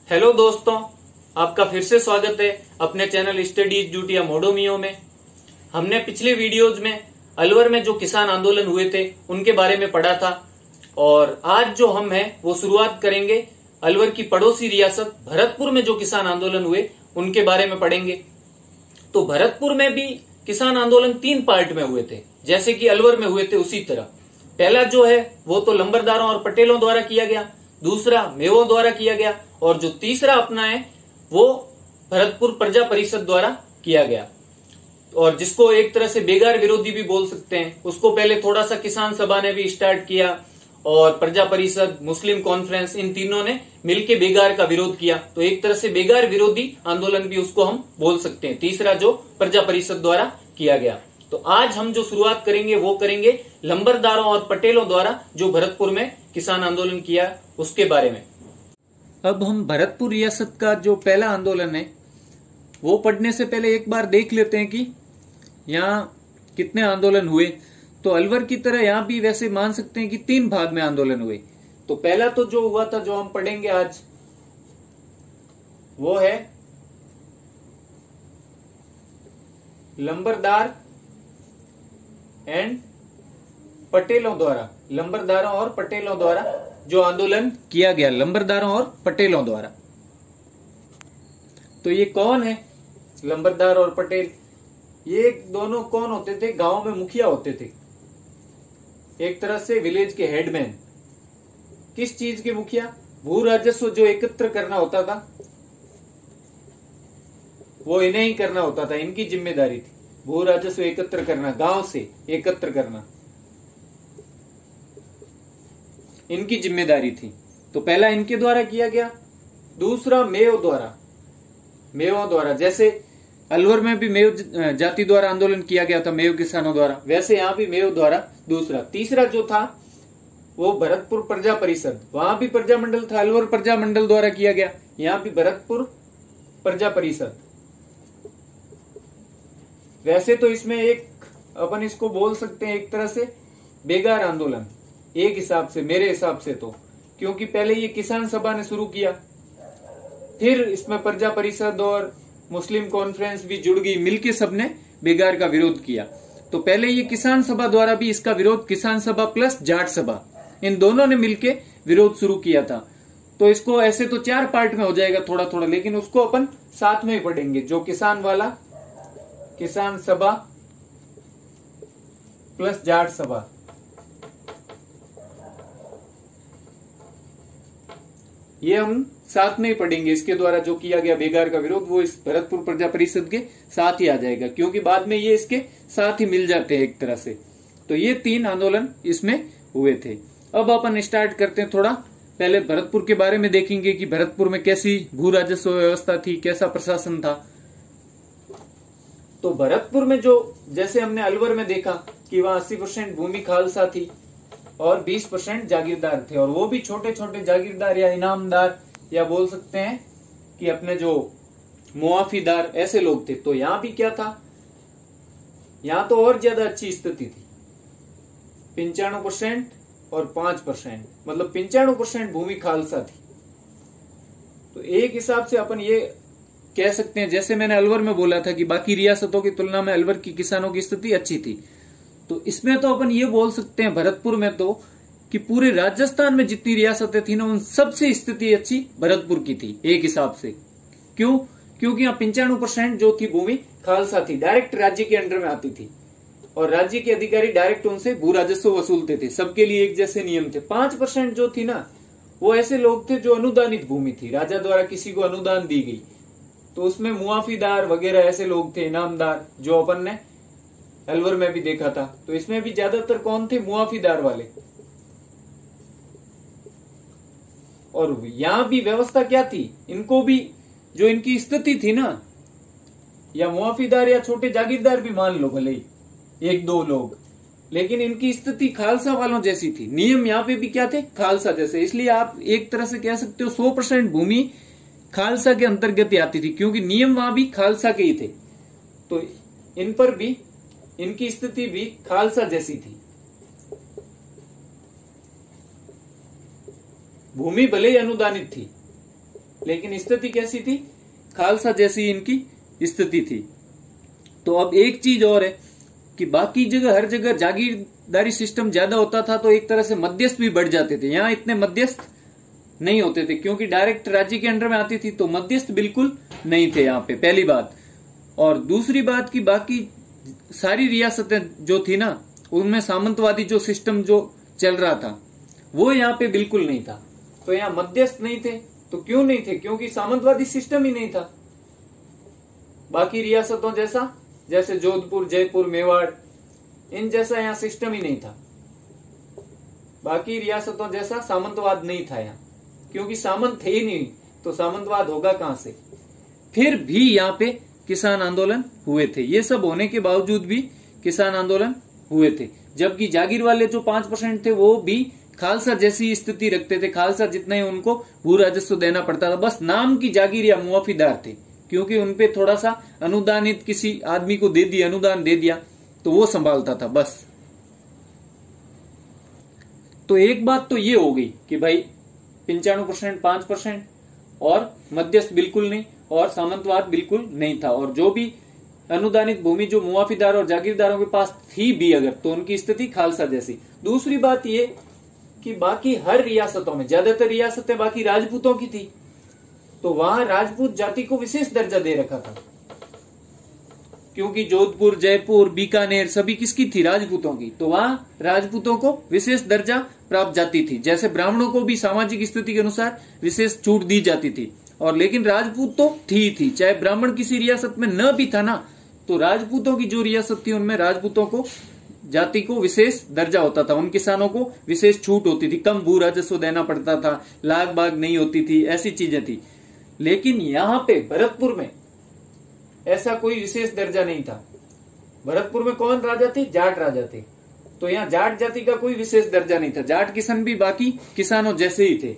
Hello दोस्तों, आपका फिर से स्वागत है अपने चैनल स्टडीज ड्यूटिया मोडोमियो में। हमने पिछले वीडियोज में अलवर में जो किसान आंदोलन हुए थे उनके बारे में पढ़ा था और आज जो हम हैं वो शुरुआत करेंगे अलवर की पड़ोसी रियासत भरतपुर में जो किसान आंदोलन हुए उनके बारे में पढ़ेंगे। तो भरतपुर में भी किसान आंदोलन 3 पार्ट में हुए थे, जैसे कि अलवर में हुए थे उसी तरह। पहला जो है वो तो लंबरदारों और पटेलों द्वारा किया गया, दूसरा मेवों द्वारा किया गया और जो तीसरा अपना है वो भरतपुर प्रजा परिषद द्वारा किया गया, और जिसको एक तरह से बेगार विरोधी भी बोल सकते हैं। उसको पहले थोड़ा सा किसान सभा ने भी स्टार्ट किया और प्रजा परिषद, मुस्लिम कॉन्फ्रेंस, इन तीनों ने मिलकर बेगार का विरोध किया। तो एक तरह से बेगार विरोधी आंदोलन भी उसको हम बोल सकते हैं, तीसरा जो प्रजा परिषद द्वारा किया गया। तो आज हम जो शुरुआत करेंगे वो करेंगे लंबरदारों और पटेलों द्वारा जो भरतपुर में किसान आंदोलन किया उसके बारे में। अब हम भरतपुर रियासत का जो पहला आंदोलन है वो पढ़ने से पहले एक बार देख लेते हैं कि यहाँ कितने आंदोलन हुए। तो अलवर की तरह यहाँ भी वैसे मान सकते हैं कि 3 भाग में आंदोलन हुए। तो पहला तो जो हुआ था, जो हम पढ़ेंगे आज, वो है लंबरदार एंड पटेलों द्वारा, लंबरदारों और पटेलों द्वारा जो आंदोलन किया गया, लंबरदारों और पटेलों द्वारा। तो ये कौन है लंबरदार और पटेल? ये दोनों कौन होते थे? गांव में मुखिया होते थे, एक तरह से विलेज के हेडमैन। किस चीज के मुखिया? भू राजस्व जो एकत्र करना होता था वो इन्हें ही करना होता था, इनकी जिम्मेदारी थी भू राजस्व एकत्र करना, गांव से एकत्र करना इनकी जिम्मेदारी थी। तो पहला इनके द्वारा किया गया, दूसरा मेव द्वारा, मेवों द्वारा। जैसे अलवर में भी मेव जाति द्वारा आंदोलन किया गया था, मेव किसानों द्वारा, वैसे यहां भी मेव द्वारा दूसरा। तीसरा जो था वो भरतपुर प्रजा परिषद, वहां भी प्रजा मंडल था, अलवर प्रजा मंडल द्वारा किया गया, यहां भी भरतपुर प्रजा परिषद। वैसे तो इसमें एक अपन इसको बोल सकते हैं एक तरह से बेगार आंदोलन, एक हिसाब से, मेरे हिसाब से तो, क्योंकि पहले ये किसान सभा ने शुरू किया, फिर इसमें प्रजा परिषद और मुस्लिम कॉन्फ्रेंस भी जुड़ गई, मिलके सबने बेगार का विरोध किया। तो पहले ये किसान सभा द्वारा भी इसका विरोध, किसान सभा प्लस जाट सभा, इन दोनों ने मिलके विरोध शुरू किया था। तो इसको ऐसे तो 4 पार्ट में हो जाएगा थोड़ा थोड़ा, लेकिन उसको अपन साथ में ही पढ़ेंगे। जो किसान वाला, किसान सभा प्लस जाट सभा, ये हम साथ में ही पढ़ेंगे। इसके द्वारा जो किया गया बेगार का विरोध वो इस भरतपुर प्रजा परिषद के साथ ही आ जाएगा, क्योंकि बाद में ये इसके साथ ही मिल जाते हैं एक तरह से। तो ये 3 आंदोलन इसमें हुए थे। अब अपन स्टार्ट करते हैं, थोड़ा पहले भरतपुर के बारे में देखेंगे कि भरतपुर में कैसी भू राजस्व व्यवस्था थी, कैसा प्रशासन था। तो भरतपुर में जो, जैसे हमने अलवर में देखा कि वहां 80% भूमि खालसा थी और 20% जागीरदार थे, और वो भी छोटे छोटे जागीरदार या इनामदार, या बोल सकते हैं कि अपने जो मुआफीदार, ऐसे लोग थे। तो यहां भी क्या था, यहां तो और ज्यादा अच्छी स्थिति थी, 95% और 5%, मतलब 95% भूमि खालसा थी। तो एक हिसाब से अपन ये कह सकते हैं, जैसे मैंने अलवर में बोला था कि बाकी रियासतों की तुलना में अलवर की किसानों की स्थिति अच्छी थी, तो इसमें तो अपन ये बोल सकते हैं भरतपुर में तो कि पूरे राजस्थान में जितनी रियासतें थी ना, उन सबसे स्थिति अच्छी भरतपुर की थी एक हिसाब से। क्यों? क्योंकि यहाँ 95% जो थी भूमि खालसा थी, डायरेक्ट राज्य के अंडर में आती थी, और राज्य के अधिकारी डायरेक्ट उनसे भू राजस्व वसूलते थे, सबके लिए एक जैसे नियम थे। 5% जो थी ना, वो ऐसे लोग थे जो अनुदानित भूमि थी, राजा द्वारा किसी को अनुदान दी गई, तो उसमें मुआफीदार वगैरह ऐसे लोग थे, इनामदार, जो अपन ने अलवर में भी देखा था। तो इसमें भी ज्यादातर कौन थे? मुआफीदार वाले। और यहां भी व्यवस्था क्या थी, इनको भी जो इनकी स्थिति थी ना, या मुआफीदार या छोटे जागीरदार भी मान लो भले ही 1-2 लोग, लेकिन इनकी स्थिति खालसा वालों जैसी थी। नियम यहाँ पे भी क्या थे? खालसा जैसे। इसलिए आप एक तरह से कह सकते हो 100% भूमि खालसा के अंतर्गत ही आती थी, क्योंकि नियम वहां भी खालसा के ही थे। तो इन पर भी, इनकी स्थिति भी खालसा जैसी थी। भूमि भले ही अनुदानित थी, लेकिन स्थिति कैसी थी, खालसा जैसी इनकी स्थिति थी। तो अब एक चीज और है कि बाकी जगह हर जगह जागीरदारी सिस्टम ज्यादा होता था तो एक तरह से मध्यस्थ भी बढ़ जाते थे, यहां इतने मध्यस्थ नहीं होते थे क्योंकि डायरेक्ट राज्य के अंडर में आती थी, तो मध्यस्थ बिल्कुल नहीं थे यहाँ पे, पहली बात। और दूसरी बात की बाकी सारी रियासतें जो थी ना, उनमें सामंतवादी जो सिस्टम जो चल रहा था वो यहाँ पे बिल्कुल नहीं था। तो यहाँ मध्यस्थ नहीं थे, तो क्यों नहीं थे, क्योंकि सामंतवादी सिस्टम ही नहीं था। बाकी रियासतों जैसा, जैसे जोधपुर, जयपुर, मेवाड़, इन जैसा यहाँ सिस्टम ही नहीं था। बाकी रियासतों जैसा सामंतवाद नहीं था यहाँ, क्योंकि सामंत थे ही नहीं, तो सामंतवाद होगा कहां से। फिर भी यहाँ पे किसान आंदोलन हुए थे, ये सब होने के बावजूद भी किसान आंदोलन हुए थे। जबकि जागीर वाले जो 5% थे वो भी खालसा जैसी स्थिति रखते थे, खालसा जितना ही उनको भू राजस्व देना पड़ता था, बस नाम की जागीर या मुआफीदार थे, क्योंकि उनपे थोड़ा सा अनुदानित किसी आदमी को दे दिया, अनुदान दे दिया तो वो संभालता था बस। तो एक बात तो ये हो गई कि भाई 95%, 5% और मध्यस्थ बिल्कुल नहीं और सामंतवाद बिल्कुल नहीं था। और जो भी अनुदानित भूमि जो मुआफीदार और जागीरदारों के पास थी भी अगर, तो उनकी स्थिति खालसा जैसी। दूसरी बात ये कि बाकी हर रियासतों में, ज्यादातर रियासतें बाकी राजपूतों की थी, तो वहां राजपूत जाति को विशेष दर्जा दे रखा था, क्योंकि जोधपुर, जयपुर, बीकानेर सभी किसकी थी, राजपूतों की, तो वहां राजपूतों को विशेष दर्जा प्राप्त जाती थी। जैसे ब्राह्मणों को भी सामाजिक स्थिति के अनुसार विशेष छूट दी जाती थी, और लेकिन राजपूत तो थी, चाहे ब्राह्मण किसी रियासत में न भी था ना, तो राजपूतों की जो रियासत थी उनमें राजपूतों को जाति को विशेष दर्जा होता था, उन किसानों को विशेष छूट होती थी, कम भू राजस्व देना पड़ता था, लाग बाग नहीं होती थी, ऐसी चीजें थी। लेकिन यहाँ पे भरतपुर में ऐसा कोई विशेष दर्जा नहीं था। भरतपुर में कौन राजा थे, जाट राजा थे, तो यहाँ जाट जाति का कोई विशेष दर्जा नहीं था, जाट किसान भी बाकी किसानों जैसे ही थे,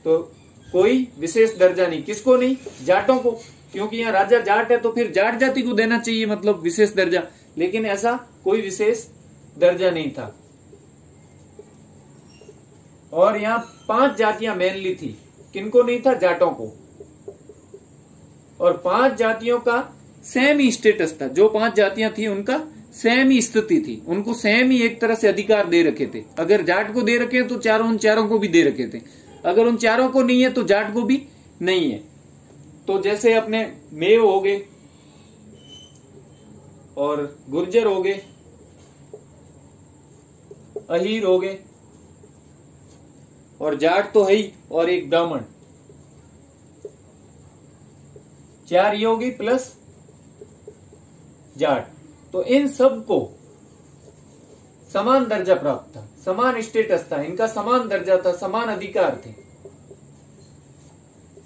तो कोई विशेष दर्जा नहीं। किसको नहीं, जाटों को, क्योंकि यहाँ राजा जाट है तो फिर जाट जाति को देना चाहिए, मतलब विशेष दर्जा, लेकिन ऐसा कोई विशेष दर्जा नहीं था। और यहाँ 5 जातियां मेनली थी, किनको नहीं था, जाटों को, और 5 जातियों का सेम ही स्टेटस था। जो 5 जातियां थी उनका सेम ही स्थिति थी, उनको सेम ही एक तरह से अधिकार दे रखे थे। अगर जाट को दे रखे तो उन चारों को भी दे रखे थे, अगर उन चारों को नहीं है तो जाट को भी नहीं है। तो जैसे अपने मेव हो गए और गुर्जर हो गए, अहीर हो गए, और जाट तो है ही, और एक ब्राह्मण, 4 ये हो गई प्लस जाट। तो इन सब को समान दर्जा प्राप्त था, समान स्टेटस था, इनका समान दर्जा था, समान अधिकार थे।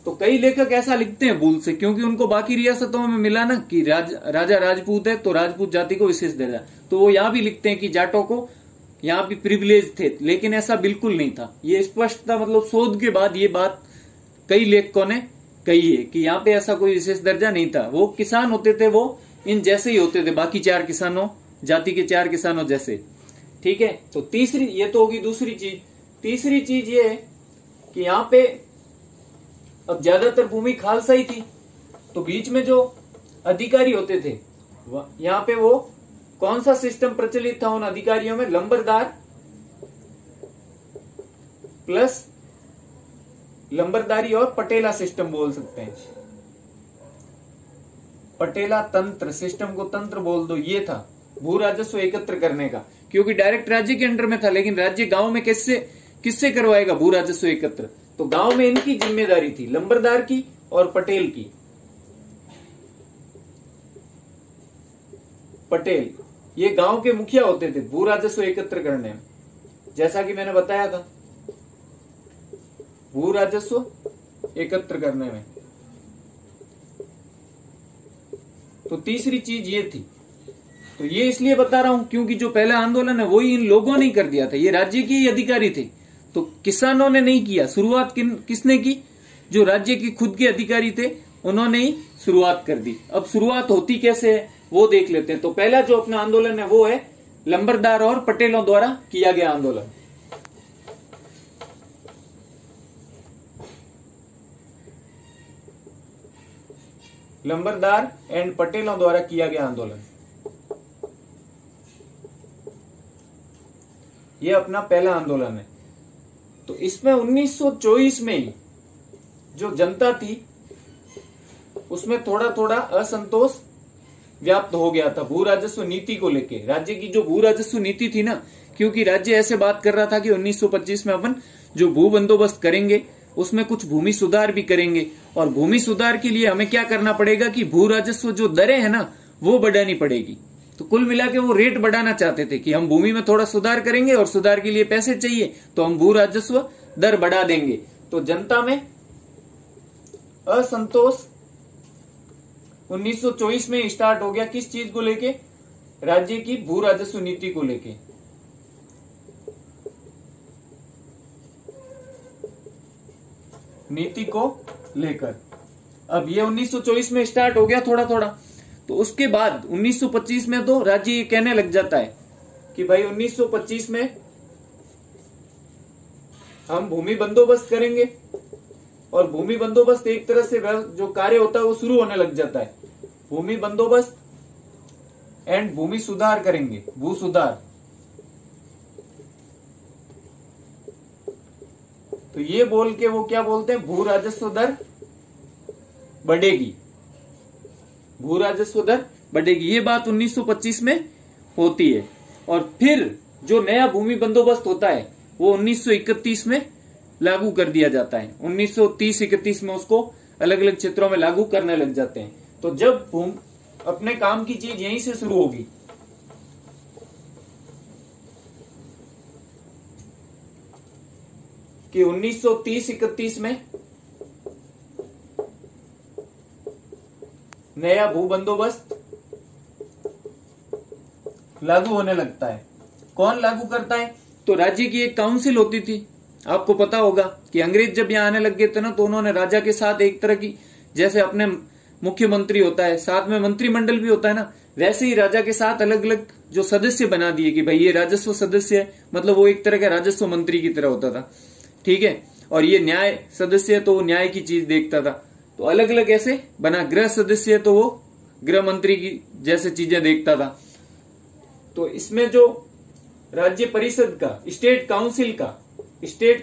तो कई लेखक ऐसा लिखते हैं भूल से, क्योंकि उनको बाकी रियासतों में मिला ना कि राजा राजपूत है तो राजपूत जाति को विशेष दर्जा, तो वो यहां भी लिखते हैं कि जाटों को यहां भी प्रिविलेज थे, लेकिन ऐसा बिल्कुल नहीं था। ये स्पष्ट था, मतलब शोध के बाद ये बात कई लेखकों ने कही है कि यहाँ पे ऐसा कोई विशेष दर्जा नहीं था। वो किसान होते थे वो इन जैसे ही होते थे, बाकी 4 किसानों जाति के 4 किसानों जैसे। ठीक है, तो तीसरी, ये तो होगी दूसरी चीज। तीसरी चीज ये है कि यहाँ पे अब ज्यादातर भूमि खालसा ही थी, तो बीच में जो अधिकारी होते थे यहाँ पे वो कौन सा सिस्टम प्रचलित था उन अधिकारियों में, लंबरदार प्लस लंबरदारी और पटेला सिस्टम बोल सकते हैं। पटेला तंत्र सिस्टम को तंत्र बोल दो, ये था भू राजस्व एकत्र करने का, क्योंकि डायरेक्ट राज्य के अंडर में था, लेकिन राज्य गांव में किससे करवाएगा भू राजस्व एकत्र, तो गांव में इनकी जिम्मेदारी थी, लंबरदार की और पटेल की। पटेल ये गांव के मुखिया होते थे भू राजस्व एकत्र करने में, जैसा कि मैंने बताया था, भू राजस्व एकत्र करने में। तो तीसरी चीज ये थी। तो ये इसलिए बता रहा हूं क्योंकि जो पहला आंदोलन है वही इन लोगों ने कर दिया था, ये राज्य के ही अधिकारी थे, तो किसानों ने नहीं किया। शुरुआत किसने की, जो राज्य के खुद के अधिकारी थे उन्होंने ही शुरुआत कर दी। अब शुरुआत होती कैसे है वो देख लेते हैं। तो पहला जो अपना आंदोलन है वो है लंबरदार और पटेलों द्वारा किया गया आंदोलन। लंबरदार एंड पटेलों द्वारा किया गया आंदोलन। यह अपना पहला आंदोलन है। तो इसमें 1924 में ही जो जनता थी उसमें थोड़ा थोड़ा असंतोष व्याप्त हो गया था भू राजस्व नीति को लेके। राज्य की जो भू राजस्व नीति थी ना, क्योंकि राज्य ऐसे बात कर रहा था कि 1925 में अपन जो भू बंदोबस्त करेंगे उसमें कुछ भूमि सुधार भी करेंगे, और भूमि सुधार के लिए हमें क्या करना पड़ेगा कि भू राजस्व जो दरें है ना वो बढ़ानी पड़ेगी। तो कुल मिला के वो रेट बढ़ाना चाहते थे कि हम भूमि में थोड़ा सुधार करेंगे और सुधार के लिए पैसे चाहिए तो हम भू राजस्व दर बढ़ा देंगे। तो जनता में असंतोष 1924 में स्टार्ट हो गया। किस चीज को लेके? राज्य की भू राजस्व नीति को लेके। नीति को लेकर अब ये 1924 में स्टार्ट हो गया थोड़ा थोड़ा। तो उसके बाद 1925 में तो राज्य ये कहने लग जाता है कि भाई 1925 में हम भूमि बंदोबस्त करेंगे, और भूमि बंदोबस्त एक तरह से जो कार्य होता है वो शुरू होने लग जाता है। भूमि बंदोबस्त एंड भूमि सुधार करेंगे, भू सुधार। तो ये बोल के वो क्या बोलते हैं, भू राजस्व दर बढ़ेगी, भू राजस्व दर बढ़ेगी। ये बात 1925 में होती है। और फिर जो नया भूमि बंदोबस्त होता है वो 1931 में लागू कर दिया जाता है। 1930-31 में उसको अलग अलग क्षेत्रों में लागू करने लग जाते हैं। तो जब अपने काम की चीज यहीं से शुरू होगी, कि 1930-31 में नया भू बंदोबस्त लागू होने लगता है। कौन लागू करता है? तो राज्य की एक काउंसिल होती थी। आपको पता होगा कि अंग्रेज जब यहाँ आने लग गए थे ना, तो उन्होंने राजा के साथ एक तरह की, जैसे अपने मुख्यमंत्री होता है साथ में मंत्रिमंडल भी होता है ना, वैसे ही राजा के साथ अलग अलग जो सदस्य बना दिए कि भाई ये राजस्व सदस्य है, मतलब वो एक तरह का राजस्व मंत्री की तरह होता था, ठीक है। और ये न्याय सदस्य है तो वो न्याय की चीज देखता था। तो अलग अलग ऐसे बना। गृह सदस्य है तो वो गृह मंत्री की जैसे चीजें देखता था। तो इसमें जो राज्य परिषद का, स्टेट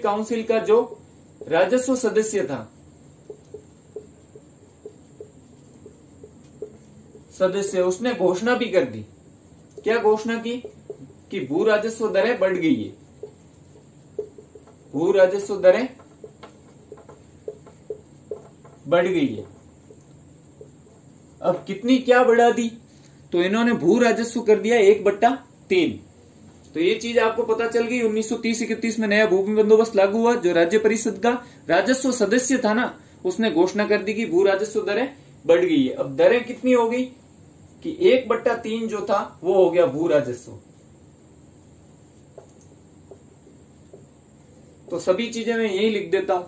काउंसिल का जो राजस्व सदस्य था, उसने घोषणा भी कर दी। क्या घोषणा की? कि भू राजस्व दरें बढ़ गई है, भू राजस्व दरें बढ़ गई है। अब कितनी क्या बढ़ा दी? तो इन्होंने भू राजस्व कर दिया 1/3। तो ये चीज आपको पता चल गई। 1930-31 में नया भूमि बंदोबस्त लागू हुआ। जो राज्य परिषद का राजस्व सदस्य था ना, उसने घोषणा कर दी कि भू राजस्व दरें बढ़ गई है। अब दरें कितनी हो गई कि 1/3 जो था वो हो गया भू राजस्व। तो सभी चीजें मैं यही लिख देता हूं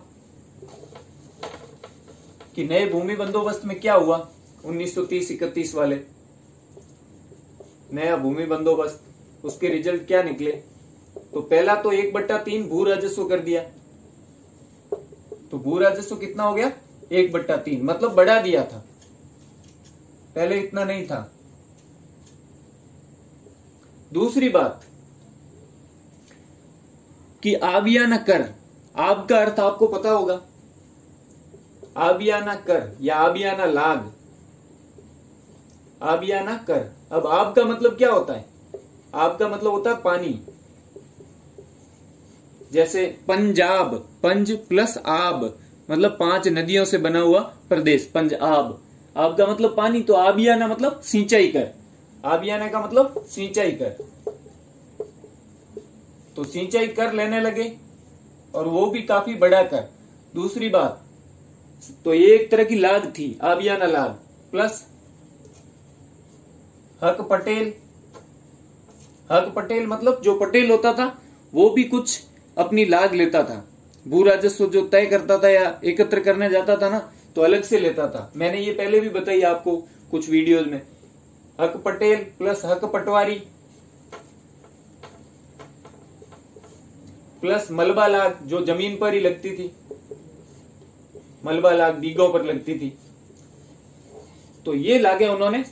कि नए भूमि बंदोबस्त में क्या हुआ। 1930-31 वाले नया भूमि बंदोबस्त, उसके रिजल्ट क्या निकले? तो पहला तो 1/3 भू राजस्व कर दिया। तो भू राजस्व कितना हो गया? 1/3, मतलब बढ़ा दिया था, पहले इतना नहीं था। दूसरी बात कि आबियाना कर, आब का अर्थ आपको पता होगा, आबियाना कर या आबियाना लाग, आबियाना कर। अब आब का मतलब क्या होता है? आब का मतलब होता है पानी। जैसे पंजाब, पंज प्लस आब मतलब 5 नदियों से बना हुआ प्रदेश, पंजाब। आब का मतलब पानी। तो आबियाना मतलब सिंचाई कर, आबियाना का मतलब सिंचाई कर। तो सिंचाई कर लेने लगे, और वो भी काफी बड़ा कर। दूसरी बात, तो ये एक तरह की लाग थी, आबियाना लाग, प्लस हक पटेल। हक पटेल मतलब जो पटेल होता था वो भी कुछ अपनी लाग लेता था। भू राजस्व जो तय करता था या एकत्र करने जाता था ना, तो अलग से लेता था। मैंने ये पहले भी बताई आपको कुछ वीडियोज में। हक पटेल प्लस हक पटवारी प्लस मलबा लाग, जो जमीन पर ही लगती थी, मलबा लाग बीघों पर लगती थी। तो ये लागें उन्होंने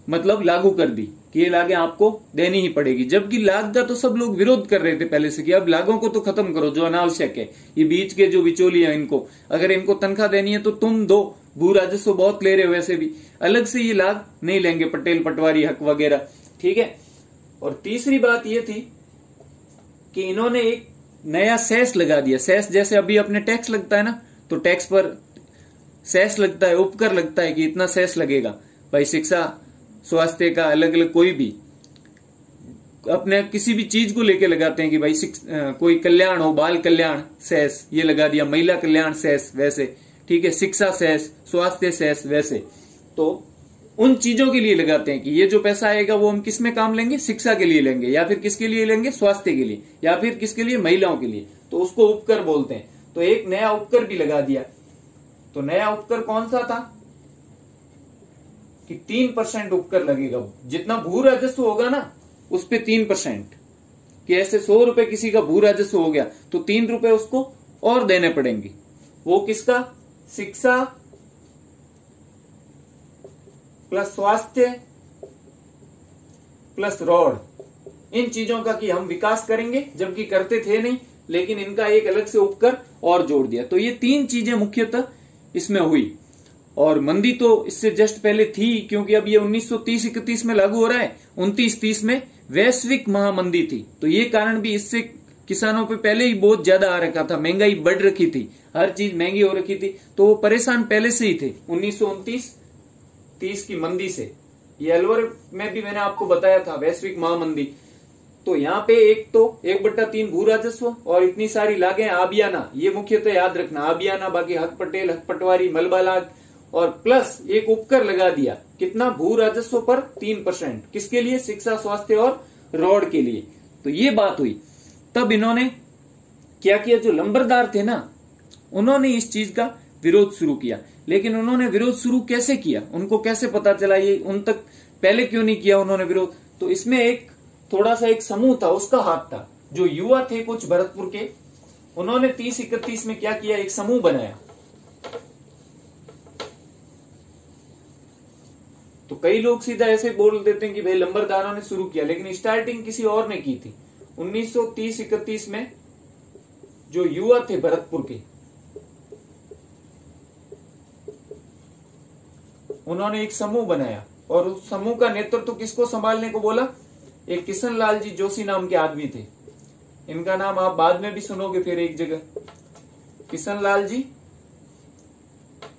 मतलब लागू कर दी कि ये लागें आपको देनी ही पड़ेगी, जबकि लाग का तो सब लोग विरोध कर रहे थे पहले से कि अब लागों को तो खत्म करो जो अनावश्यक है, ये बीच के जो बिचौली है इनको, अगर इनको तनख्वाह देनी है तो तुम दो, भू राजस्व बहुत ले रहे हो, वैसे भी अलग से ये लाग नहीं लेंगे, पटेल पटवारी हक वगैरह, ठीक है। और तीसरी बात ये थी कि इन्होंने एक नया सेस लगा दिया। सेस जैसे अभी अपने टैक्स लगता है ना, तो टैक्स पर सेस लगता है, उपकर लगता है कि इतना सेस लगेगा भाई, शिक्षा स्वास्थ्य का अलग अलग, कोई भी अपने किसी भी चीज को लेके लगाते हैं कि भाई कोई कल्याण हो, बाल कल्याण सेस ये लगा दिया, महिला कल्याण सेस वैसे, ठीक है, शिक्षा सेस, स्वास्थ्य सेस वैसे। तो उन चीजों के लिए लगाते हैं कि ये जो पैसा आएगा वो हम किस में काम लेंगे, शिक्षा के लिए लेंगे, या फिर किसके लिए लेंगे, स्वास्थ्य के लिए, या फिर किसके लिए, महिलाओं के लिए, तो उसको उपकर बोलते हैं। तो एक नया उपकर भी लगा दिया। तो नया उपकर कौन सा था कि 3% उपकर लगेगा, जितना भू राजस्व होगा ना उस पे 3%, कि ऐसे 100 रुपए किसी का भू राजस्व हो गया तो 3 रुपए उसको और देने पड़ेंगे। वो किसका, शिक्षा प्लस स्वास्थ्य प्लस रॉड, इन चीजों का कि हम विकास करेंगे, जबकि करते थे नहीं, लेकिन इनका एक अलग से उपकर और जोड़ दिया। तो ये 3 चीजें मुख्यतः इसमें हुई। और मंदी तो इससे जस्ट पहले थी, क्योंकि अब ये 1930-31 में लागू हो रहा है, 29-30 में वैश्विक महामंदी थी। तो ये कारण भी इससे किसानों पे पहले ही बहुत ज्यादा आ रखा था, महंगाई बढ़ रखी थी, हर चीज महंगी हो रखी थी, तो वो परेशान पहले से ही थे 1929-30 की मंदी से। ये अलवर में भी मैंने आपको बताया था वैश्विक महामंदी। तो यहाँ पे एक तो 1/3 भू राजस्व और इतनी सारी लागें आबियाना, ये मुख्यतः याद रखना, आबियाना, बाकी हक पटेल, हक पटवारी, मलबा लाग, और प्लस एक उपकर लगा दिया, कितना, भू राजस्व पर 3%, किसके लिए, शिक्षा स्वास्थ्य और रॉड के लिए। तो ये बात हुई। तब इन्होंने क्या किया, जो लंबरदार थे ना उन्होंने इस चीज का विरोध शुरू किया। लेकिन उन्होंने विरोध शुरू कैसे किया, उनको कैसे पता चला, ये उन तक पहले क्यों नहीं किया उन्होंने विरोध। तो इसमें एक थोड़ा सा एक समूह था, उसका हाथ था, जो युवा थे कुछ भरतपुर के, उन्होंने 30-31 में क्या किया, एक समूह बनाया। तो कई लोग सीधा ऐसे बोल देते हैं कि भाई लंबरदारों ने शुरू किया, लेकिन स्टार्टिंग किसी और ने की थी। 1930-31 में जो युवा थे भरतपुर के, उन्होंने एक समूह बनाया, और उस समूह का नेतृत्व किसको संभालने को बोला, एक किशन लाल जी जोशी नाम के आदमी थे। इनका नाम आप बाद में भी सुनोगे फिर एक जगह, किशन लाल जी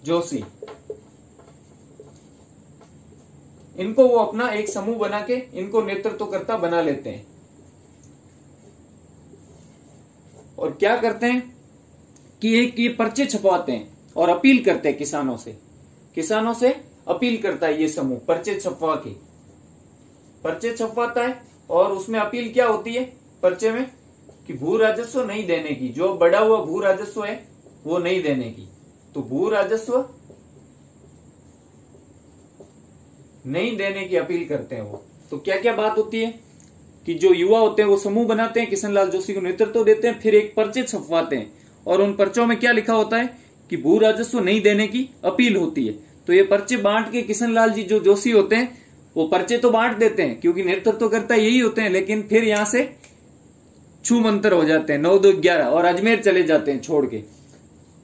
जोशी। इनको वो अपना एक समूह बना के इनको नेतृत्वकर्ता बना लेते हैं। और क्या करते हैं कि एक ये पर्चे छपवाते हैं और अपील करते हैं किसानों से अपील करता है ये समूह, पर्चे छपवा के, पर्चे छपवाता है। और उसमें अपील क्या होती है पर्चे में, कि भू राजस्व नहीं देने की, जो बढ़ा हुआ भू राजस्व है वो नहीं देने की। तो भू राजस्व नहीं देने की अपील करते हैं वो। तो क्या क्या बात होती है कि जो युवा होते हैं वो समूह बनाते हैं, किशन लाल जोशी को नेतृत्व देते हैं, फिर एक पर्चे छपवाते हैं, और उन पर्चों में क्या लिखा होता है कि भू राजस्व नहीं देने की अपील होती है। तो ये पर्चे बांट के किशन लाल जी जो जोशी होते हैं वो पर्चे तो बांट देते हैं, क्योंकि नेतृत्व करता यही होते हैं, लेकिन फिर यहां से छू मंतर हो जाते हैं, 9-2-11, और अजमेर चले जाते हैं छोड़ के।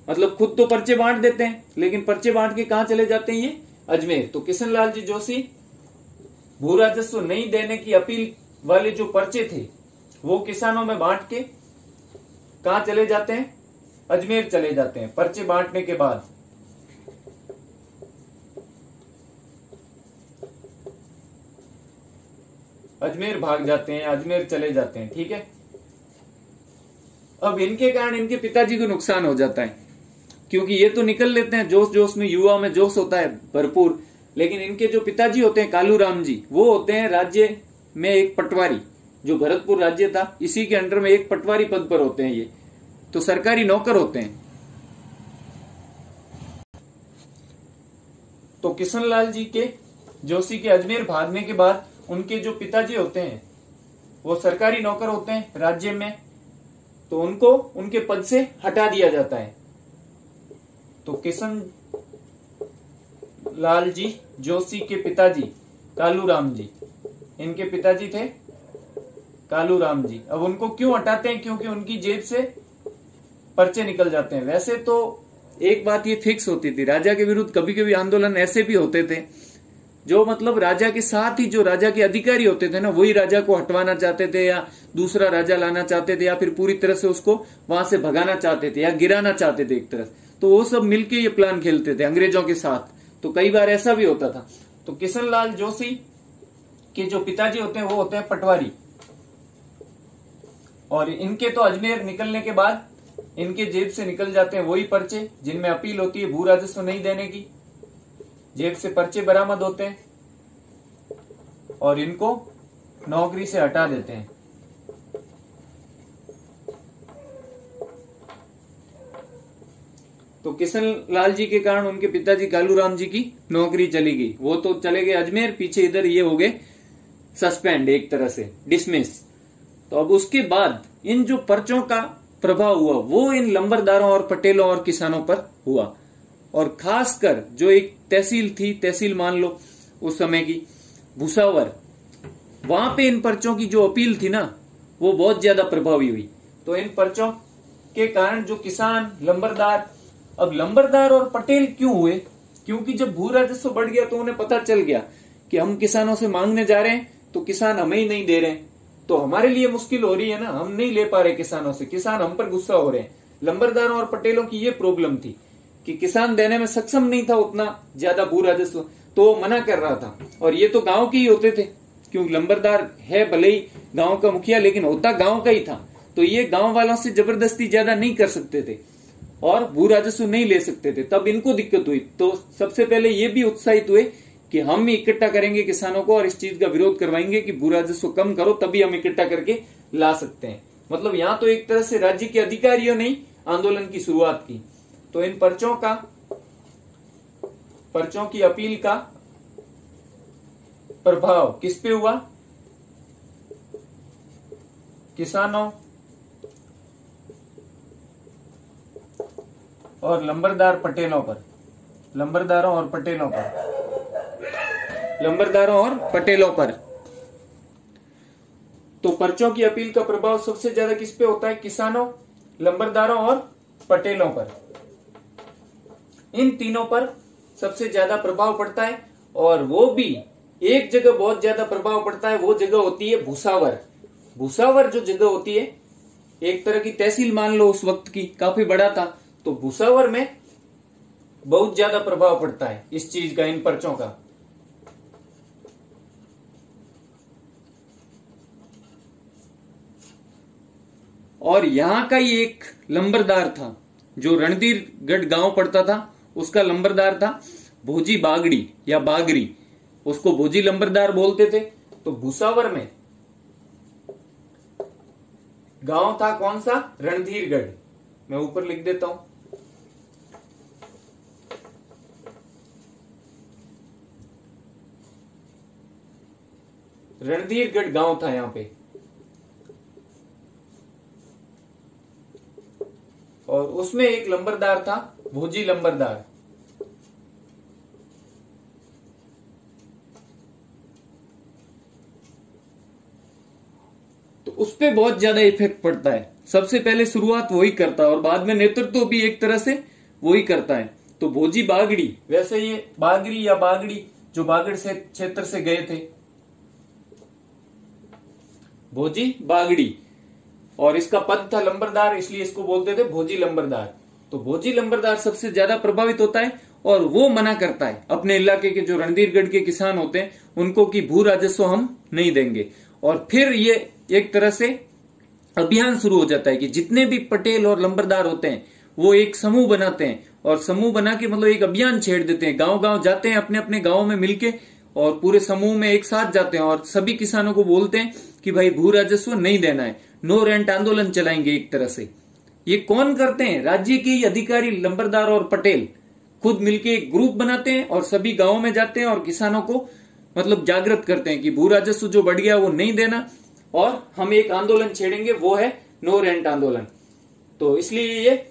मतलब खुद तो पर्चे बांट देते हैं, लेकिन पर्चे बांट के कहां चले जाते हैं, ये अजमेर। तो किशन लाल जी जोशी भू राजस्व नहीं देने की अपील वाले जो पर्चे थे वो किसानों में बांट के कहां चले जाते हैं, अजमेर चले जाते हैं। पर्चे बांटने के बाद अजमेर भाग जाते हैं, अजमेर चले जाते हैं, ठीक है। अब इनके कारण इनके पिताजी को नुकसान हो जाता है, क्योंकि ये तो निकल लेते हैं जोश जोश में, युवा में जोश होता है भरपूर, लेकिन इनके जो पिताजी होते हैं कालूराम जी, वो होते हैं राज्य में एक पटवारी, जो भरतपुर राज्य था इसी के अंडर में एक पटवारी पद पर होते हैं ये, तो सरकारी नौकर होते हैं। तो किशन लाल जी के जोशी के अजमेर भागने के बाद उनके जो पिताजी होते हैं वो सरकारी नौकर होते हैं राज्य में, तो उनको उनके पद से हटा दिया जाता है। तो किशन लाल जी जोशी के पिताजी कालूराम जी, इनके पिताजी थे कालूराम जी। अब उनको क्यों हटाते हैं? क्योंकि उनकी जेब से पर्चे निकल जाते हैं। वैसे तो एक बात ये फिक्स होती थी, राजा के विरुद्ध कभी कभी आंदोलन ऐसे भी होते थे जो मतलब राजा के साथ ही जो राजा के अधिकारी होते थे ना, वही राजा को हटवाना चाहते थे या दूसरा राजा लाना चाहते थे या फिर पूरी तरह से उसको वहां से भगाना चाहते थे या गिराना चाहते थे एक तरह। तो वो सब मिलके ये प्लान खेलते थे अंग्रेजों के साथ। तो कई बार ऐसा भी होता था। तो किशन लाल जोशी के जो पिताजी होते हैं वो होते हैं पटवारी, और इनके तो अजमेर निकलने के बाद इनके जेब से निकल जाते हैं वही पर्चे जिनमें अपील होती है भू राजस्व नहीं देने की। जेब से पर्चे बरामद होते हैं और इनको नौकरी से हटा देते हैं। तो किशन लाल जी के कारण उनके पिताजी कालूराम जी की नौकरी चली गई। वो तो चले गए अजमेर, पीछे इधर ये हो गए सस्पेंड, एक तरह से डिसमिस। तो अब उसके बाद इन जो पर्चों का प्रभाव हुआ वो इन लंबरदारों और पटेलों और किसानों पर हुआ। और खासकर जो एक तहसील थी, तहसील मान लो उस समय की भुसावर, वहां पे इन पर्चों की जो अपील थी ना वो बहुत ज्यादा प्रभावी हुई। तो इन पर्चों के कारण जो किसान लंबरदार, अब लंबरदार और पटेल क्यों हुए? क्योंकि जब भू राजस्व बढ़ गया तो उन्हें पता चल गया कि हम किसानों से मांगने जा रहे हैं तो किसान हमें ही नहीं दे रहे हैं, तो हमारे लिए मुश्किल हो रही है ना, हम नहीं ले पा रहे किसानों से, किसान हम पर गुस्सा हो रहे हैं। लंबरदारों और पटेलों की ये प्रॉब्लम थी कि किसान देने में सक्षम नहीं था उतना ज्यादा भू राजस्व, तो वो मना कर रहा था। और ये तो गांव के ही होते थे, क्योंकि लंबरदार है भले ही गांव का मुखिया लेकिन होता गांव का ही था। तो ये गांव वालों से जबरदस्ती ज्यादा नहीं कर सकते थे और भू राजस्व नहीं ले सकते थे, तब इनको दिक्कत हुई। तो सबसे पहले ये भी उत्साहित हुए कि हम ही इकट्ठा करेंगे किसानों को और इस चीज का विरोध करवाएंगे कि भू राजस्व कम करो, तभी हम इकट्ठा करके ला सकते हैं। मतलब यहाँ तो एक तरह से राज्य के अधिकारियों ने आंदोलन की शुरुआत की। तो इन पर्चों की अपील का प्रभाव किस पे हुआ? किसानों और लंबरदारों और पटेलों पर। तो पर्चों की अपील का प्रभाव सबसे ज्यादा किस पे होता है? किसानों, लंबरदारों और पटेलों पर। इन तीनों पर सबसे ज्यादा प्रभाव पड़ता है। और वो भी एक जगह बहुत ज्यादा प्रभाव पड़ता है, वो जगह होती है भुसावर। भुसावर जो जगह होती है एक तरह की तहसील मान लो उस वक्त की, काफी बड़ा था। तो भुसावर में बहुत ज्यादा प्रभाव पड़ता है इस चीज का, इन पर्चों का। और यहां का ही एक लंबरदार था जो रणधीरगढ़ गांव पड़ता था, उसका लंबरदार था भोजी बागड़ी या बागरी, उसको भोजी लंबरदार बोलते थे। तो भुसावर में गांव था कौन सा? रणधीरगढ़। मैं ऊपर लिख देता हूं। रणधीरगढ़ गांव था यहां पे, और उसमें एक लंबरदार था भोजी लंबरदार। तो उस पे बहुत ज्यादा इफेक्ट पड़ता है। सबसे पहले शुरुआत वही करता है और बाद में नेतृत्व भी एक तरह से वही करता है। तो भोजी बागड़ी, वैसे ये बागरी या बागड़ी जो बागड़ से क्षेत्र से गए थे, भोजी बागड़ी, और इसका पद था लंबरदार, इसलिए इसको बोलते थे भोजी लंबरदार। तो भोजी लंबरदार सबसे ज्यादा प्रभावित होता है और वो मना करता है अपने इलाके के जो रणधीरगढ़ के किसान होते हैं उनको कि भू राजस्व हम नहीं देंगे। और फिर ये एक तरह से अभियान शुरू हो जाता है कि जितने भी पटेल और लंबरदार होते हैं वो एक समूह बनाते हैं, और समूह बना के मतलब एक अभियान छेड़ देते हैं। गांव गांव जाते हैं, अपने अपने गांव में मिलके, और पूरे समूह में एक साथ जाते हैं और सभी किसानों को बोलते हैं कि भाई भू राजस्व नहीं देना है, नो रेंट आंदोलन चलाएंगे एक तरह से। ये कौन करते हैं? राज्य के अधिकारी लंबरदार और पटेल खुद मिलके एक ग्रुप बनाते हैं और सभी गांवों में जाते हैं और किसानों को मतलब जागृत करते हैं कि भू राजस्व जो बढ़ गया वो नहीं देना और हम एक आंदोलन छेड़ेंगे, वो है नो रेंट आंदोलन। तो इसलिए ये,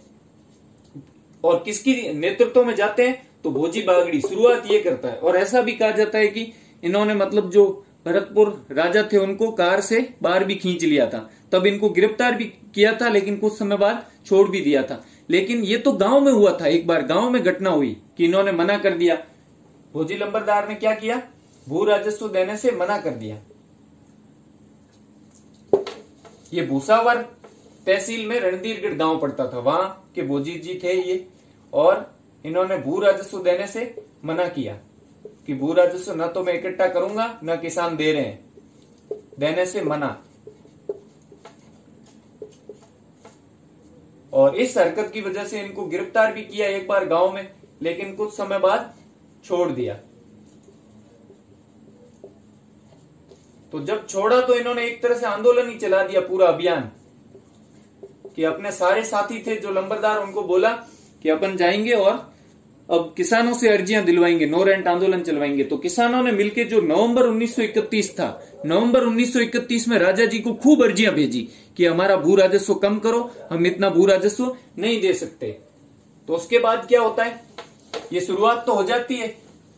और किसकी नेतृत्व में जाते हैं? तो भोजी बागड़ी शुरुआत ये करता है। और ऐसा भी कहा जाता है कि इन्होंने मतलब जो भरतपुर राजा थे उनको कार से बाहर भी खींच लिया था, तब इनको गिरफ्तार भी किया था, लेकिन कुछ समय बाद छोड़ भी दिया था। लेकिन ये तो गांव में हुआ था, एक बार गांव में घटना हुई कि इन्होंने मना कर दिया। भोजी लंबरदार ने क्या किया, भू राजस्व देने से मना कर दिया। ये भूसावर तहसील में रणधीरगढ़ गांव पड़ता था, वहां के भोजी जी थे ये, और इन्होंने भू राजस्व देने से मना किया कि भू राजस्व न तो मैं इकट्ठा करूंगा न किसान दे रहे हैं, देने से मना। और इस हरकत की वजह से इनको गिरफ्तार भी किया एक बार गांव में, लेकिन कुछ समय बाद छोड़ दिया। तो जब छोड़ा तो इन्होंने एक तरह से आंदोलन ही चला दिया, पूरा अभियान, कि अपने सारे साथी थे जो लंबरदार, उनको बोला कि अपन जाएंगे और अब किसानों से अर्जियां दिलवाएंगे, नो रेंट आंदोलन चलवाएंगे। तो किसानों ने मिलकर जो नवंबर 1931 था, नवंबर 1931 में राजा जी को खूब अर्जियां भेजी कि हमारा भू राजस्व कम करो, हम इतना भू राजस्व नहीं दे सकते। तो उसके बाद क्या होता है, ये शुरुआत तो हो जाती है,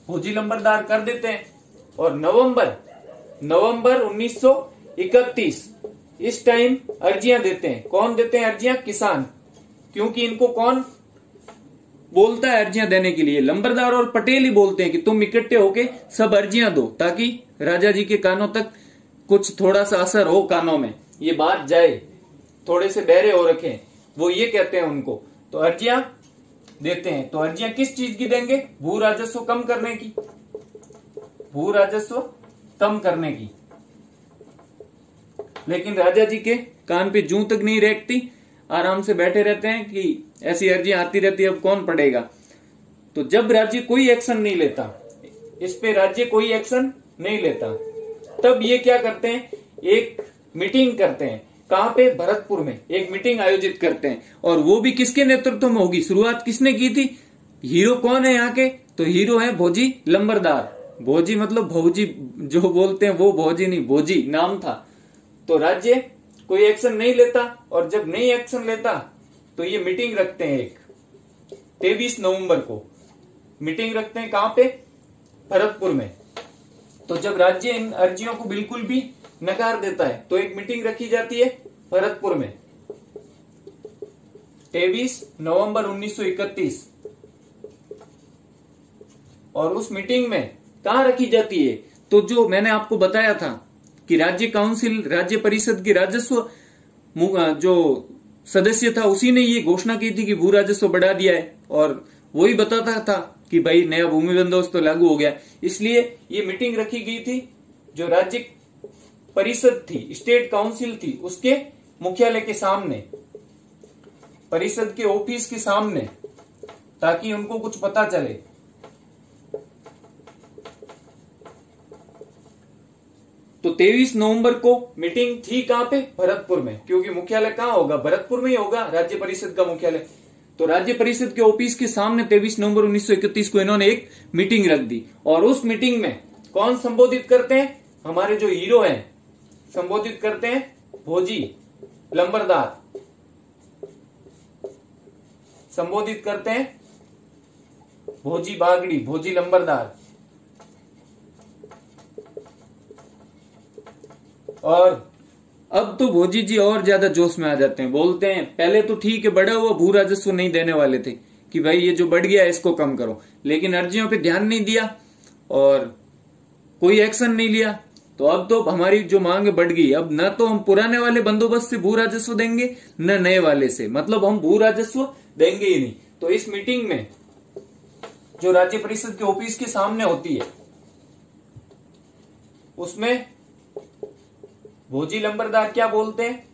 भोजी लंबरदार कर देते हैं। और नवंबर 1931 इस टाइम अर्जियां देते हैं। कौन देते हैं अर्जियां, किसान, क्योंकि इनको कौन बोलता है अर्जियां देने के लिए, लंबरदार और पटेल ही बोलते हैं कि तुम इकट्ठे होके सब अर्जियां दो, ताकि राजा जी के कानों तक कुछ थोड़ा सा असर हो, कानों में ये बात जाए, थोड़े से बहरे हो रखे, वो ये कहते हैं उनको। तो अर्जियां देते हैं। तो अर्जियां किस चीज की देंगे, भू राजस्व कम करने की, भू राजस्व कम करने की। लेकिन राजा जी के कान पे जूं तक नहीं रेंगती, आराम से बैठे रहते हैं कि ऐसी अर्जियां आती रहती है, अब कौन पढ़ेगा। तो जब राज्य कोई एक्शन नहीं लेता, इस पे राज्य कोई एक्शन नहीं लेता, तब ये क्या करते हैं, एक मीटिंग करते हैं। कहां पे, भरतपुर में एक मीटिंग आयोजित करते हैं। और वो भी किसके नेतृत्व में होगी, शुरुआत किसने की थी, हीरो कौन है यहाँ के, तो हीरो है भोजी लंबरदार। भोजी मतलब भौजी जो बोलते हैं वो भोजी नहीं, भोजी नाम था। तो राज्य कोई एक्शन नहीं लेता, और जब नहीं एक्शन लेता तो ये मीटिंग रखते हैं, एक 23 नवंबर को मीटिंग रखते हैं। कहां पे, भरतपुर में। तो जब राज्य इन अर्जियों को बिल्कुल भी नकार देता है तो एक मीटिंग रखी जाती है भरतपुर में, 23 नवंबर 1931। और उस मीटिंग में कहां रखी जाती है, तो जो मैंने आपको बताया था कि राज्य काउंसिल, राज्य परिषद की राजस्व जो सदस्य था, उसी ने ये घोषणा की थी कि भू राजस्व बढ़ा दिया है, और वही बताता था कि भाई नया भूमि बंदोबस्त तो लागू हो गया। इसलिए ये मीटिंग रखी गई थी, जो राज्य परिषद थी, स्टेट काउंसिल थी, उसके मुख्यालय के सामने, परिषद के ऑफिस के सामने, ताकि उनको कुछ पता चले। तो 23 नवंबर को मीटिंग थी कहां पे, भरतपुर में, क्योंकि मुख्यालय कहां होगा, भरतपुर में ही होगा राज्य परिषद का मुख्यालय। तो राज्य परिषद के ऑफिस के सामने 23 नवंबर 1931 को इन्होंने एक मीटिंग रख दी। और उस मीटिंग में कौन संबोधित करते हैं, हमारे जो हीरो हैं संबोधित करते हैं, भोजी लंबरदार संबोधित करते हैं, भोजी बागड़ी, भोजी लंबरदार। और अब तो भोजी जी और ज्यादा जोश में आ जाते हैं, बोलते हैं पहले तो ठीक है, बढ़ा हुआ भू राजस्व नहीं देने वाले थे कि भाई ये जो बढ़ गया है इसको कम करो, लेकिन अर्जियों पे ध्यान नहीं दिया और कोई एक्शन नहीं लिया। तो अब तो हमारी जो मांग बढ़ गई, अब न तो हम पुराने वाले बंदोबस्त से भू राजस्व देंगे न नए वाले से, मतलब हम भू राजस्व देंगे ही नहीं। तो इस मीटिंग में जो राज्य परिषद के ऑफिस के सामने होती है, उसमें भोजी लंबरदार क्या बोलते हैं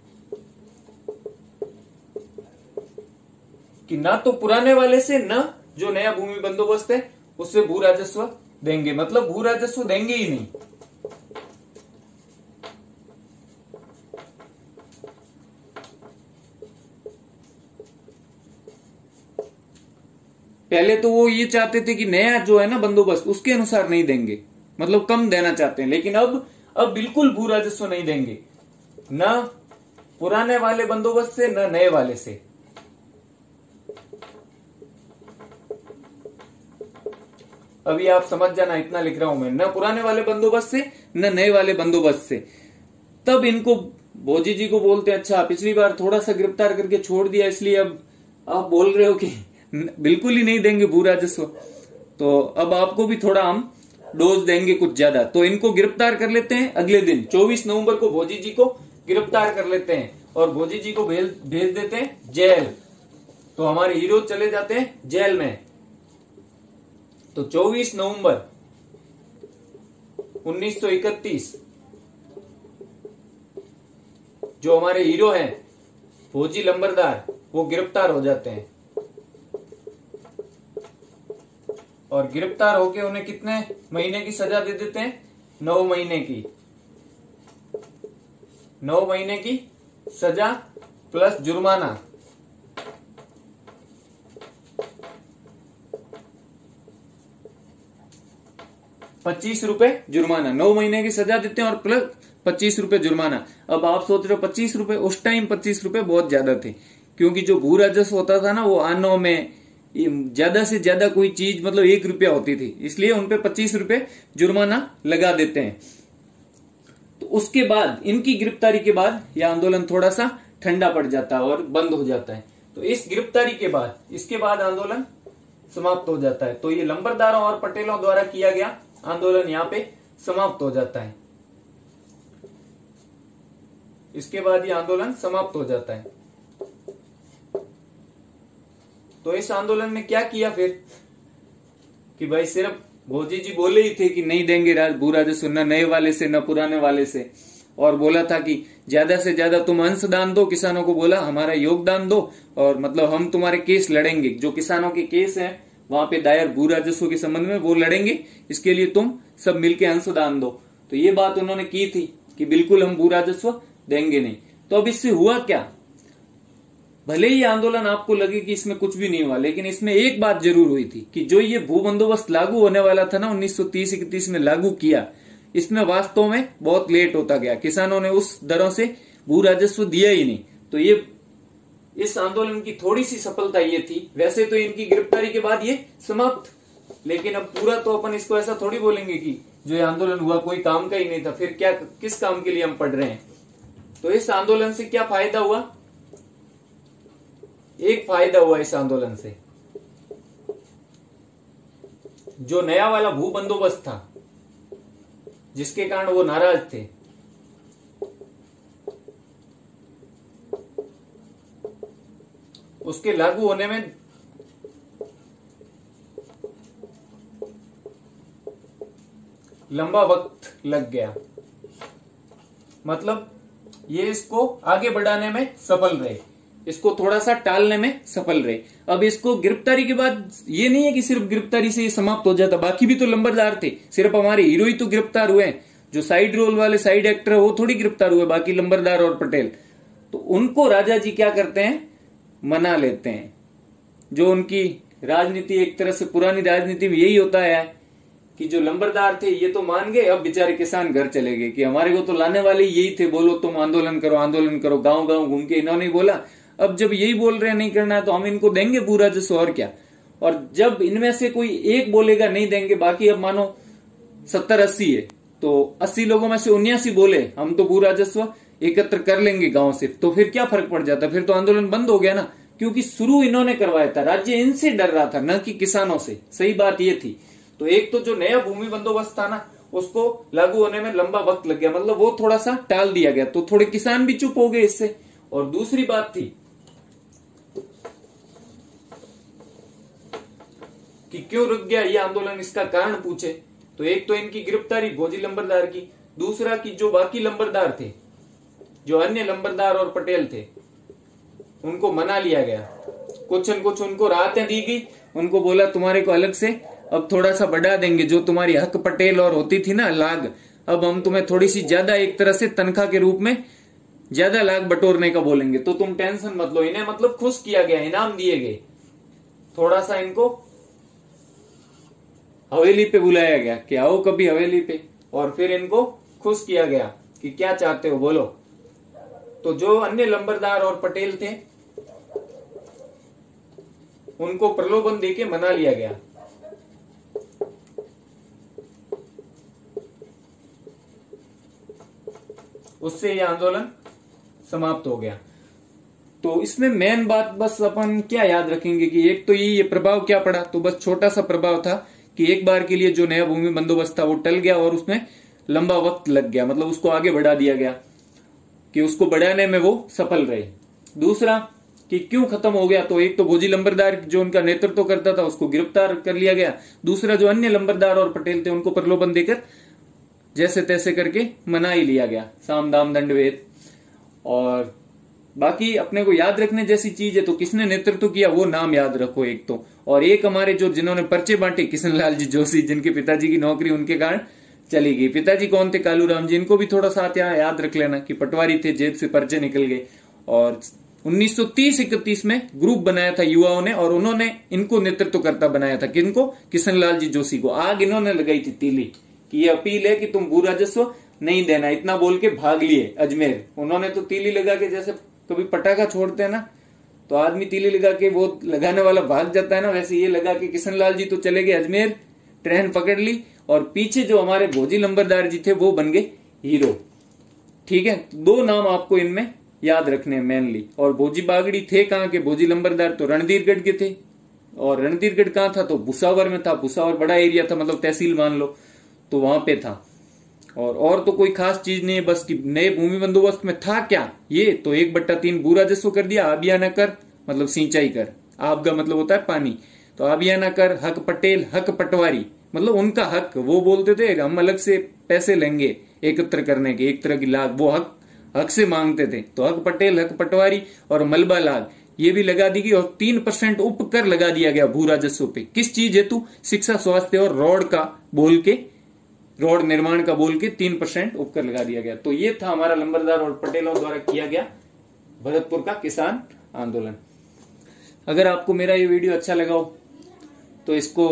कि ना तो पुराने वाले से न जो नया भूमि बंदोबस्त है उससे भू राजस्व देंगे, मतलब भू राजस्व देंगे ही नहीं। पहले तो वो ये चाहते थे कि नया जो है ना बंदोबस्त उसके अनुसार नहीं देंगे, मतलब कम देना चाहते हैं, लेकिन अब बिल्कुल भू राजस्व नहीं देंगे, न पुराने वाले बंदोबस्त से न नए वाले से। अभी आप समझ जाना, इतना लिख रहा हूं मैं, न पुराने वाले बंदोबस्त से न नए वाले बंदोबस्त से। तब इनको भोजी जी को बोलते हैं, अच्छा पिछली बार थोड़ा सा गिरफ्तार करके छोड़ दिया, इसलिए अब आप बोल रहे हो कि बिल्कुल ही नहीं देंगे भू राजस्व, तो अब आपको भी थोड़ा हम डोज देंगे कुछ ज्यादा। तो इनको गिरफ्तार कर लेते हैं अगले दिन 24 नवंबर को भोजी जी को गिरफ्तार कर लेते हैं और भोजी जी को भेज देते हैं जेल। तो हमारे हीरो चले जाते हैं जेल में। तो 24 नवंबर 1931 जो हमारे हीरो हैं भोजी लंबरदार, वो गिरफ्तार हो जाते हैं। और गिरफ्तार होके उन्हें कितने महीने की सजा दे देते हैं? 9 महीने की। 9 महीने की सजा प्लस जुर्माना। ₹25 जुर्माना। 9 महीने की सजा देते हैं और प्लस ₹25 जुर्माना। अब आप सोच रहे हो ₹25, उस टाइम ₹25 बहुत ज्यादा थे, क्योंकि जो भू राजस्व होता था ना वो आनों में ज्यादा से ज्यादा कोई चीज मतलब ₹1 होती थी, इसलिए उनपे ₹25 जुर्माना लगा देते हैं। तो उसके बाद इनकी गिरफ्तारी के बाद यह आंदोलन थोड़ा सा ठंडा पड़ जाता है और बंद हो जाता है। तो इस गिरफ्तारी के बाद, इसके बाद आंदोलन समाप्त हो जाता है। तो ये लंबरदारों और पटेलों द्वारा किया गया आंदोलन यहाँ पे समाप्त हो जाता है। इसके बाद ये आंदोलन समाप्त हो जाता है। तो इस आंदोलन में क्या किया फिर कि भाई सिर्फ भोजी जी बोले ही थे कि नहीं देंगे भू राजस्व, न नए वाले से न पुराने वाले से, और बोला था कि ज्यादा से ज्यादा तुम अंशदान दो, किसानों को बोला हमारा योगदान दो, और मतलब हम तुम्हारे केस लड़ेंगे, जो किसानों के केस हैं वहां पे दायर भू राजस्व के संबंध में वो लड़ेंगे, इसके लिए तुम सब मिलके अंशदान दो। तो ये बात उन्होंने की थी कि बिल्कुल हम भू राजस्व देंगे नहीं। तो अब इससे हुआ क्या? भले ही आंदोलन आपको लगे कि इसमें कुछ भी नहीं हुआ, लेकिन इसमें एक बात जरूर हुई थी कि जो ये भू बंदोबस्त लागू होने वाला था ना 1930-31 में लागू किया, इसमें वास्तव में बहुत लेट होता गया। किसानों ने उस दरों से भू राजस्व दिया ही नहीं। तो ये इस आंदोलन की थोड़ी सी सफलता ये थी। वैसे तो इनकी गिरफ्तारी के बाद ये समाप्त, लेकिन अब पूरा तो अपन इसको ऐसा थोड़ी बोलेंगे कि जो ये आंदोलन हुआ कोई काम का ही नहीं था, फिर क्या किस काम के लिए हम पढ़ रहे हैं। तो इस आंदोलन से क्या फायदा हुआ? एक फायदा हुआ इस आंदोलन से, जो नया वाला भू बंदोबस्त था जिसके कारण वो नाराज थे, उसके लागू होने में लंबा वक्त लग गया। मतलब ये इसको आगे बढ़ाने में सफल रहे, इसको थोड़ा सा टालने में सफल रहे। अब इसको गिरफ्तारी के बाद ये नहीं है कि सिर्फ गिरफ्तारी से ये समाप्त हो जाता, बाकी भी तो लंबरदार थे, सिर्फ हमारे हीरो ही तो गिरफ्तार हुए। जो साइड रोल वाले साइड एक्टर है वो थोड़ी गिरफ्तार हुए, बाकी लंबरदार और पटेल। तो उनको राजा जी क्या करते हैं? मना लेते हैं। जो उनकी राजनीति एक तरह से पुरानी राजनीति में यही होता है कि जो लंबरदार थे ये तो मान गए, अब बेचारे किसान घर चले गए कि हमारे को तो लाने वाले यही थे, बोलो तुम आंदोलन करो, गांव गांव घूम के इन्होंने बोला, अब जब यही बोल रहे हैं नहीं करना है तो हम इनको देंगे भू राजस्व, और क्या। और जब इनमें से कोई एक बोलेगा नहीं देंगे, बाकी अब मानो 70-80 है, तो 80 लोगों में से 79 बोले हम तो भू राजस्व एकत्र कर लेंगे गांव से, तो फिर क्या फर्क पड़ जाता? फिर तो आंदोलन बंद हो गया ना, क्योंकि शुरू इन्होंने करवाया था, राज्य इनसे डर रहा था, न कि किसानों से। सही बात ये थी। तो एक तो जो नया भूमि बंदोबस्त था ना, उसको लागू होने में लंबा वक्त लग गया, मतलब वो थोड़ा सा टाल दिया गया, तो थोड़े किसान भी चुप हो गए इससे। और दूसरी बात थी कि क्यों रुक गया ये आंदोलन, इसका कारण पूछे तो एक तो इनकी गिरफ्तारी भोजी लंबरदार की, दूसरा कि जो बाकी लंबरदार थे, जो अन्य लंबरदार और पटेल थे, उनको मना लिया गया। कुछ न कुछ उनको राहतें दी गई, उनको बोला तुम्हारे को अलग से अब थोड़ा सा बढ़ा देंगे, जो तुम्हारी हक पटेल और होती थी ना लाग, अब हम तुम्हें थोड़ी सी ज्यादा एक तरह से तनख्वाह के रूप में ज्यादा लाग बटोरने का बोलेंगे, तो तुम टेंशन मत लो। इन्हें मतलब खुश किया गया, इनाम दिए गए, थोड़ा सा इनको हवेली पे बुलाया गया कि आओ कभी हवेली पे, और फिर इनको खुश किया गया कि क्या चाहते हो बोलो। तो जो अन्य लंबरदार और पटेल थे उनको प्रलोभन देके मना लिया गया। उससे ये आंदोलन समाप्त हो गया। तो इसमें मेन बात बस अपन क्या याद रखेंगे कि एक तो ये प्रभाव क्या पड़ा, तो बस छोटा सा प्रभाव था कि एक बार के लिए जो नया भूमि बंदोबस्त था वो टल गया और उसमें लंबा वक्त लग गया, मतलब उसको आगे बढ़ा दिया गया कि उसको बढ़ाने में वो सफल रहे। दूसरा कि क्यों खत्म हो गया, तो एक तो भोजी लंबरदार जो उनका नेतृत्व करता था उसको गिरफ्तार कर लिया गया। दूसरा जो अन्य लंबरदार और पटेल थे उनको प्रलोभन देकर जैसे तैसे करके मना ही लिया गया, साम दाम दंड भेद। और बाकी अपने को याद रखने जैसी चीज है तो किसने नेतृत्व किया वो नाम याद रखो एक तो, और एक हमारे जो जिन्होंने पर्चे बांटे किशनलाल जी जोशी, जिनके पिताजी की नौकरी उनके कारण चली गई। पिताजी कौन थे? कालूराम जी। इनको भी थोड़ा साथ यहाँ याद रख लेना कि पटवारी थे, जेब से पर्चे निकल गए। और 1930-31 में ग्रुप बनाया था युवाओं ने और उन्होंने इनको नेतृत्व करता बनाया था। किनको? किशनलाल जी जोशी को। आग इन्होंने लगाई थी तीली कि ये अपील है कि तुम भू राजस्व नहीं देना, इतना बोल के भाग लिए अजमेर। उन्होंने तो तीली लगा के, जैसे कभी पटाखा छोड़ते हैं ना तो आदमी तीली लगा के वो लगाने वाला भाग जाता है ना, वैसे ये लगा के किशनलाल जी तो चले गए अजमेर, ट्रेन पकड़ ली और पीछे जो हमारे भोजी लंबरदार जी थे वो बन गए हीरो। ठीक है, दो नाम आपको इनमें याद रखने मेनली। और भोजी बागड़ी थे कहाँ के? भोजी लंबरदार तो रणधीरगढ़ के थे, और रणधीरगढ़ कहाँ था? तो भुसावर में था। भुसावर बड़ा एरिया था, मतलब तहसील मान लो, तो वहां पे था। और तो कोई खास चीज नहीं है, बस कि नए भूमि बंदोबस्त में था क्या ये, तो 1/3 भू राजस्व कर दिया, आबियाना कर मतलब सिंचाई कर, आब का मतलब होता है पानी, तो आबियाना कर, हक पटेल, हक पटवारी मतलब उनका हक, वो बोलते थे हम अलग से पैसे लेंगे एकत्र करने के, एक तरह की लाग वो हक से मांगते थे। तो हक पटेल, हक पटवारी और मलबा लाग ये भी लगा दी गई, और 3% उपकर लगा दिया गया भू राजस्व पे। किस चीज हेतु? शिक्षा, स्वास्थ्य और रोड का बोल के, रोड निर्माण का बोल के 3% उपकर लगा दिया गया। तो ये था हमारा लंबरदार और पटेलों द्वारा किया गया भरतपुर का किसान आंदोलन। अगर आपको मेरा ये वीडियो अच्छा लगा हो तो इसको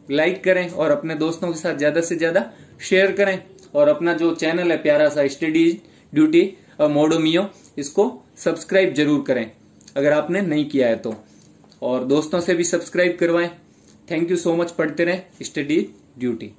लाइक करें और अपने दोस्तों के साथ ज्यादा से ज्यादा शेयर करें, और अपना जो चैनल है प्यारा सा स्टडी ड्यूटी मोडोमियो, इसको सब्सक्राइब जरूर करें अगर आपने नहीं किया है तो, और दोस्तों से भी सब्सक्राइब करवाएं। Thank you so much. पढ़ते रहें स्टडी ड्यूटी।